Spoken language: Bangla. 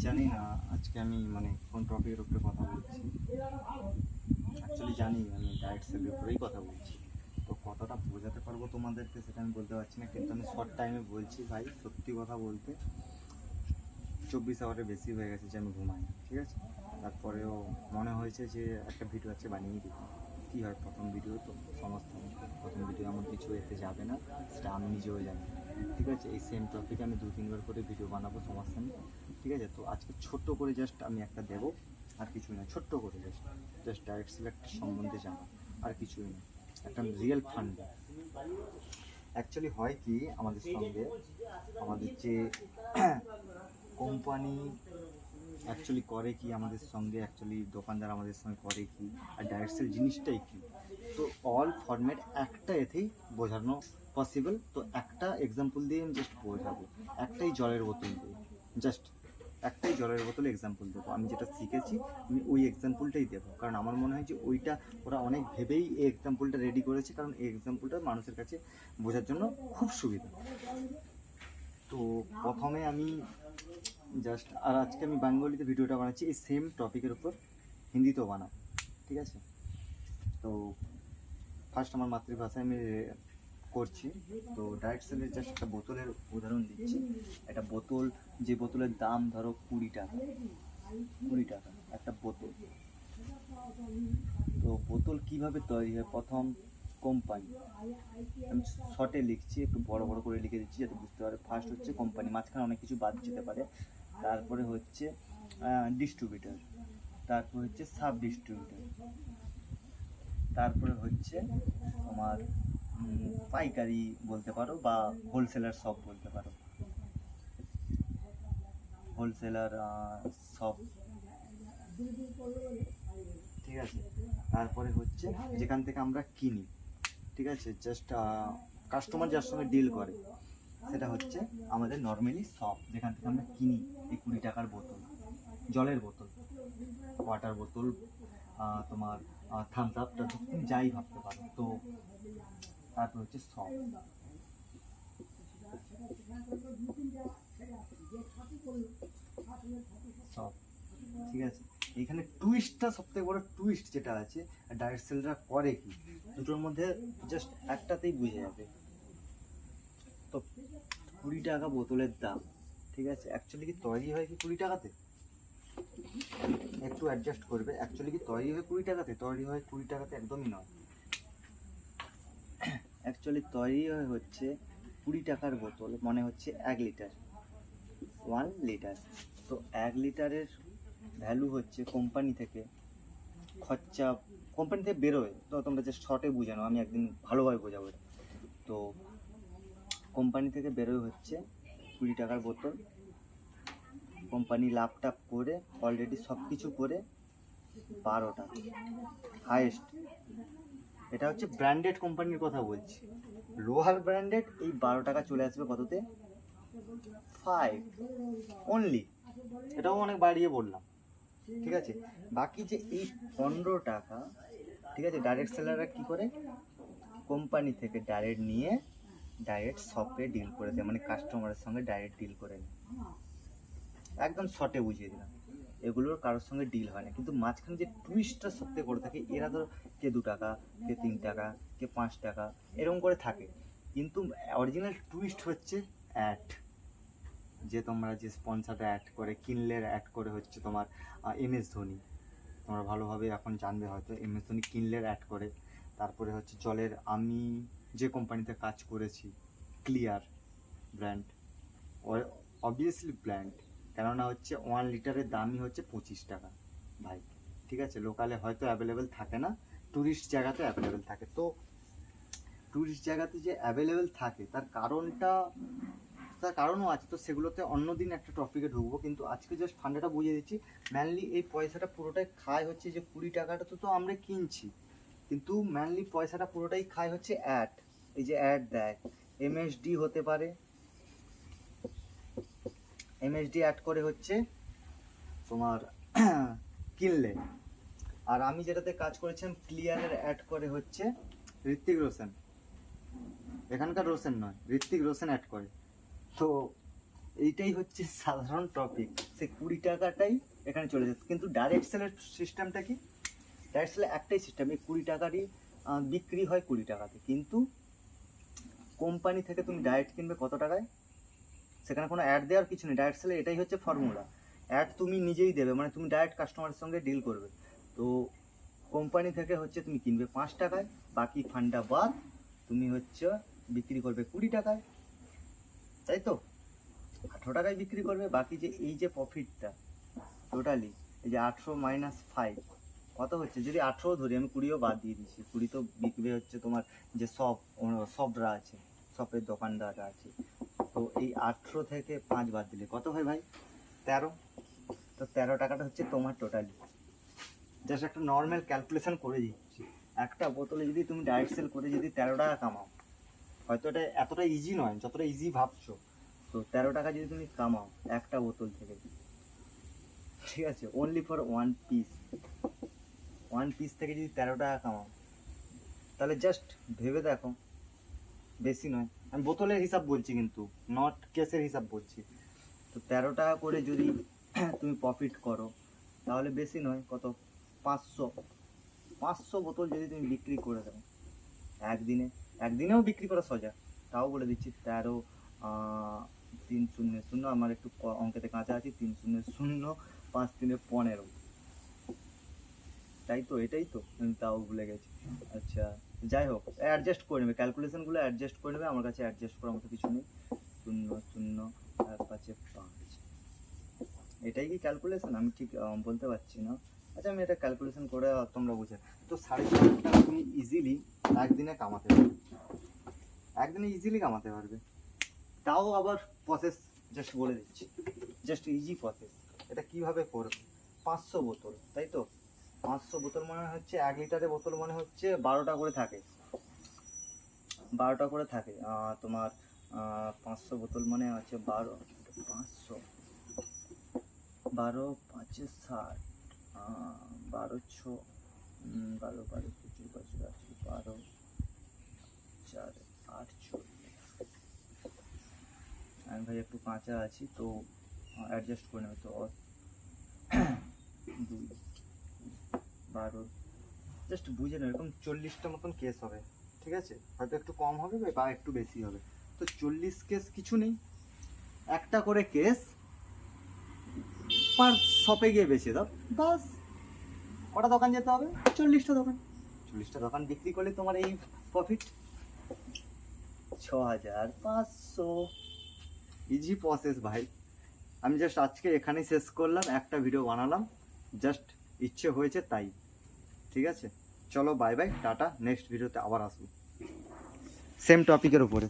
জানি না আজকে আমি মানে কোন টপিকের উপরে কথা বলছি। অ্যাকচুয়ালি জানি আমি ডায়েট সেলের উপরেই কথা বলছি, তো কতটা বোঝাতে পারবো তোমাদেরকে সেটা আমি বলতে পারছি না, কিন্তু আমি শর্ট টাইমে বলছি ভাই। সত্যি কথা বলতে 24 আওয়ারের বেশি হয়ে গেছে যে আমি ঘুমাই, ঠিক আছে। তারপরেও মনে হয়েছে যে একটা ভিডিও আছে বানিয়ে দিই, কী হয় প্রথম ভিডিও তো, সমস্ত প্রথম ভিডিও এমন কিছু এতে যাবে না, সেটা আমি নিজেও জানি, ঠিক আছে। এই সেম টপিকে আমি 2-3 বার করে ভিডিও বানাবো, সমস্যা নেই, ঠিক আছে। তো আজকে ছোট্ট করে জাস্ট আমি একটা দেবো, আর কিছুই না, ছোট্ট করে জাস্ট ডাইরেক্ট সিলেক্ট সম্বন্ধে জানা, আর কিছুই না, একটা রিয়েল ফান্ড। অ্যাকচুয়ালি হয় কি আমাদের সঙ্গে, আমাদের যে কোম্পানি অ্যাকচুয়ালি করে কি আমাদের সঙ্গে, অ্যাকচুয়ালি দোকানদার আমাদের সঙ্গে করে কি, আর ডাইরেক্ট সেল জিনিসটাই কি, তো অল ফরম্যাট একটা এতেই বোঝানো পসিবল। তো একটা এক্সাম্পল দিয়ে আমি জাস্ট বোঝাবো, একটাই জলের বোতল দিয়ে, জাস্ট একটাই জলের বোতলে এক্সাম্পল দেবো। আমি যেটা শিখেছি আমি ওই এক্সাম্পলটাই দেবো, কারণ আমার মনে হয় যে ওইটা ওরা অনেক ভেবেই এই এক্সাম্পলটা রেডি করেছে, কারণ এই এক্সাম্পলটা মানুষের কাছে বোঝার জন্য খুব সুবিধা। তো প্রথমে আমি জাস্ট, আর আজকে আমি বেঙ্গলিতে ভিডিওটা বানাচ্ছি এই সেম টপিকের উপর, হিন্দিতেও বানাবো, ঠিক আছে। তো ফার্স্ট আমার মাতৃভাষায় আমি করছি। তো ডাইরেক্ট সেলের জাস্ট একটা বোতলের উদাহরণ দিচ্ছি। একটা বোতল, যে বোতলের দাম ধরো 20 টাকা, 20 টাকা একটা বোতল। তো বোতল কিভাবে তৈরি হয়, প্রথম কোম্পানি, আমি শর্টে লিখছি, একটু বড় বড় করে লিখে দিচ্ছি যাতে বুঝতে পারে। ফার্স্ট হচ্ছে কোম্পানি, মাঝখানে অনেক কিছু বাদ যেতে পারে। তারপরে হচ্ছে ডিস্ট্রিবিউটার, তারপর হচ্ছে সাব ডিস্ট্রিবিউটার, তারপরে হচ্ছে তোমার পাইকারি বলতে পারো বা হোলসেলার শপ বলতে পারো, হোলসেলার শপ, ঠিক আছে। তারপরে হচ্ছে যেখান থেকে আমরা কিনি, ঠিক আছে, জাস্ট কাস্টমার যার সঙ্গে ডিল করে সেটা হচ্ছে আমাদের নর্মালি শপ, যেখান থেকে আমরা কিনি এই 20 টাকার বোতল, জলের বোতল, ওয়াটার বোতল, তোমার থামস আপটা তুমি যাই ভাবতে পারো। তো তারপর হচ্ছে শপ, শপ, ঠিক আছে। এইখানে টুইস্টটা, সবথেকে বড় টুইস্ট যেটা আছে, ডাইরেক্ট সেলরা করে কি, দুটোর মধ্যে জাস্ট একটাতেই বুঝে যাবে। তো 20 টাকা বোতলের দাম, ঠিক আছে, অ্যাকচুয়ালি কি তৈরি হয় কি 20 টাকাতে, একটু অ্যাডজাস্ট করবে। অ্যাকচুয়ালি কি তৈরি হয় 20 টাকাতে, তৈরি হয় 20 টাকাতে একদমই নয়। অ্যাকচুয়ালি তৈরি হয় হচ্ছে 20 টাকার বোতল মানে হচ্ছে 1 লিটার, 1 লিটার। তো 1 লিটারের ভ্যালু হচ্ছে কোম্পানি থেকে খরচা, কোম্পানি থেকে বেরোয়, তো তোমরা যে শর্টে বুঝে নাও, আমি একদিন ভালোভাবে বোঝাবো এটা। তো কোম্পানি থেকে বেরোয় হচ্ছে 20 টাকার বোতল, কোম্পানি লাভ টাপ করে অলরেডি সব কিছু করে 12 টাকা হাইয়েস্ট। এটা হচ্ছে ব্র্যান্ডেড কোম্পানির কথা বলছি, লোহার ব্র্যান্ডেড। এই 12 টাকা চলে আসবে কততে, 5 অনলি, এটাও অনেক বাড়িয়ে বললাম, ঠিক আছে। বাকি যে এই 15 টাকা, ঠিক আছে, ডাইরেক্ট সেলাররা কী করে, কোম্পানি থেকে ডাইরেক্ট নিয়ে ডাইরেক্ট শপে ডিল করে দেয়, মানে কাস্টমারের সঙ্গে ডাইরেক্ট ডিল করে নেয়। একদম শর্টে বুঝিয়ে দিলাম, এগুলোর কারোর সঙ্গে ডিল হয় না। কিন্তু মাঝখানে যে টুইস্টটা সবথেকে করে থাকে, এরা ধরো কে 2 টাকা, কে 3 টাকা, কে 5 টাকা এরকম করে থাকে, কিন্তু অরিজিনাল টুইস্ট হচ্ছে অ্যাড, যে তোমরা যে স্পন্সারটা অ্যাড করে, কিনলের অ্যাড করে হচ্ছে তোমার MS ধোনি, তোমরা ভালোভাবে এখন জানবে হয়তো, MS ধোনি কিনলের অ্যাড করে। তারপরে হচ্ছে জলের, আমি যে কোম্পানিতে কাজ করেছি, ক্লিয়ার ব্র্যান্ড, অবভিয়াসলি ব্র্যান্ড, কেননা হচ্ছে 1 লিটারের দামই হচ্ছে 25 টাকা ভাই, ঠিক আছে। লোকালে হয়তো অ্যাভেলেবেল থাকে না, ট্যুরিস্ট জায়গাতে অ্যাভেলেবেল থাকে। তো ট্যুরিস্ট জায়গাতে যে অ্যাভেলেবেল থাকে তার কারণটা, তার কারণও আছে, তো সেগুলোতে অন্যদিন একটা টপিকে ঢুকবো, কিন্তু আজকে জাস্ট ফান্ডাটা বুঝিয়ে দিচ্ছি। মেনলি এই পয়সাটা পুরোটাই খায় হচ্ছে যে 20 টাকাটা তো আমরা কিনছি, কিন্তু মেনলি পয়সাটা পুরোটাই খায় হচ্ছে অ্যাড, এই যে অ্যাড দেয়, MSD হতে পারে, MSD অ্যাড করে হচ্ছে তোমার কিনলে। আর আমি যেটাতে কাজ করেছিলাম ক্লিয়ারের অ্যাড করে হচ্ছে ঋত্বিক রোশন, এখানকার রোশন নয়, ঋত্বিক রোশন অ্যাড করে। তো এইটাই হচ্ছে সাধারণ টপিক, সে 20 টাকাটাই এখানে চলে যাচ্ছে। কিন্তু ডাইরেক্ট সেলের সিস্টেমটা কি? ডাইরেক্ট সেলে একটাই সিস্টেম, এই 20 টাকারই বিক্রি হয় 20 টাকাতে, কিন্তু কোম্পানি থেকে তুমি ডাইরেক্ট কিনবে কত টাকায়? সেখানে কোনো অ্যাড দেওয়ার কিছু নেই। ডাইরেক্ট সেলে এটাই হচ্ছে ফর্মুলা, অ্যাড তুমি নিজেই দেবে, মানে তুমি ডাইরেক্ট কাস্টমারের সঙ্গে ডিল করবে। তো কোম্পানি থেকে হচ্ছে তুমি কিনবে 5 টাকায়, বাকি ফান্ডা বাদ তুমি হচ্ছে বিক্রি করবে 20 টাকায়, তাই তো? 18 টাকায় বিক্রি করবে। বাকি যে এই যে প্রফিটটা টোটালি, এই যে 800 মাইনাস 5 কত হচ্ছে? যদি 18 ধরি, আমি 20ও বাদ দিয়ে দিচ্ছি, 20 তো বিক্রি হচ্ছে তোমার যে শপরা আছে, শপের দোকানদাররা আছে। তো এই 18 থেকে 5 বাদ দিলে কত হয় ভাই? 13। তো 13 টাকাটা হচ্ছে তোমার টোটালি। জাস্ট একটা নর্মাল ক্যালকুলেশন করে দিচ্ছি, একটা বোতলে যদি তুমি ডাইরেক্ট সেল করে যদি 13 টাকা কামাও, হয়তো এটা এতটা ইজি নয় যতটা ইজি ভাবছো। তো 13 টাকা যদি তুমি কামাও একটা বোতল থেকে, ঠিক আছে, অনলি ফর ওয়ান পিস থেকে যদি 13 টাকা কামাও, তাহলে জাস্ট ভেবে দেখো, বেশি নয়, আমি বোতলের হিসাব বলছি কিন্তু নট কেসের হিসাব বলছি। তো 13 টাকা করে যদি তুমি প্রফিট করো, তাহলে বেশি নয় কত? 500 বোতল যদি তুমি বিক্রি করে দাও একদিনেও বিক্রি করা সোজা। তাও বলে দিচ্ছি 13 3 0 0, আমার একটু অঙ্কেতে কাঁচা আছে, 3 0 0 5 3 15, তাই তো? এটাই তো, আমি তাও ভুলে গেছি। আচ্ছা, যাই হোক, অ্যাডজাস্ট করে নেবে, ক্যালকুলেশনগুলো অ্যাডজাস্ট করে নেবে, আমার কাছে অ্যাডজাস্ট করার মতো কিছু নেই। 0 0 5 5, এটাই কি ক্যালকুলেশন? আমি ঠিক বলতে পারছি না। আচ্ছা, আমি এটা ক্যালকুলেশন করে তোমরা বুঝে। তো 4.5 টাকা তুমি ইজিলি একদিনে কামাতে পারবে, তাও আবার প্রসেস জাস্ট বলে দিচ্ছি, জাস্ট ইজি প্রসেস। এটা কিভাবে করবে? 500 বোতল, তাই তো? 500 বোতল মানে হচ্ছে 1 লিটারের বোতল মানে হচ্ছে 12টা করে থাকে, তোমার 500 বোতল মানে আছে 12, 500, 12 5 60, 12 6, 12 12 25 25 12 4 8 40। আমি ভাই একটু কাঁচা আছি, তো অ্যাডজাস্ট করে নেবে। তো 2 12, জাস্ট বুঝে নেবে, এরকম 40টা মতন কেস হবে, ঠিক আছে? হয়তো একটু কম হবে বা একটু বেশি হবে। তো 40 কেস কিছু নেই, একটা করে কেস পার শপে গিয়ে বেচে দাও, বাস। কটা দোকান যেতে হবে? 40টা দোকান। 40টা দোকান বিক্রি করলে তোমার এই প্রফিট 6500। ইজি প্রসেস ভাই। আমি জাস্ট আজকে এখানেই শেষ করলাম, একটা ভিডিও বানালাম, জাস্ট ইচ্ছে হয়েছে তাই, ঠিক আছে? চলো বাই বাই, টাটা, নেক্সট ভিডিওতে আবার আসবো সেম টপিকের উপরে।